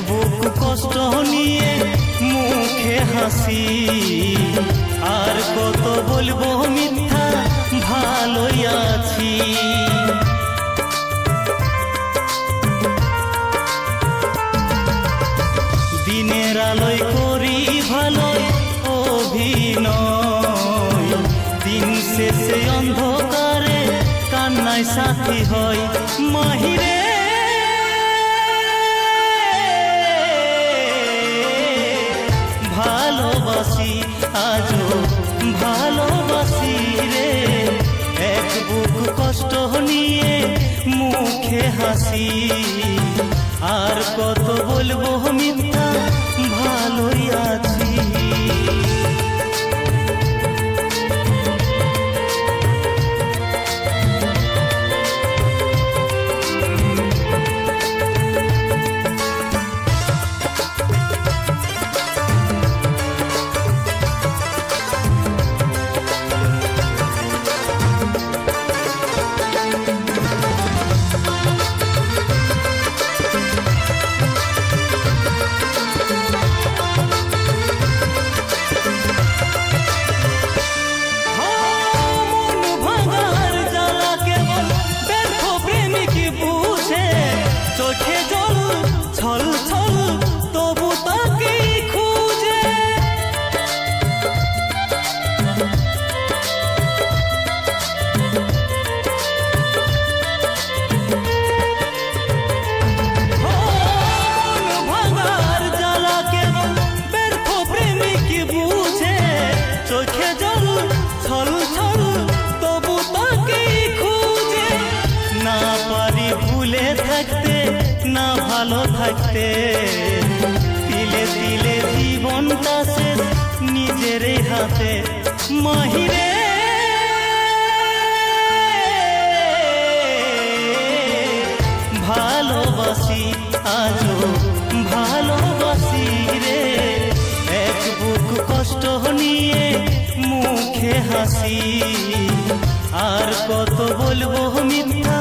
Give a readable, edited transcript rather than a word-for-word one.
বুক কষ্ট নিয়ে মুখে হাসি, আর কত বলবো মিথ্যা ভালোই আছি। দিনের আলোয় করি ভালোই অভিনয়, দিন শেষে অন্ধকারে কান্নায় সাথী হয়। মাহিরে ভালোবাসি আজও ভালোবাসি রে, এক বুক কষ্ট নিয়ে মুখে হাসি, আর কত বলবো মিথ্যা ভালোই আছি। চোখে জল ছল ছল তবু তাকে খুঁজে, ভাঙার জ্বালা কেবল ব্যর্থ প্রেমিক বুঝে। চোখে জল ছল ছল তবু তাকে খুঁজে, না পারি ভুলে থাকতে না ভালো থাকতে, তিলে তিলে জীবনটা শেষ নিজের হাতে। মাহিরে ভালোবাসি আজও ভালোবাসি রে, এক বুক কষ্ট নিয়ে মুখে হাসি, আর কত বলবো মিথ্যা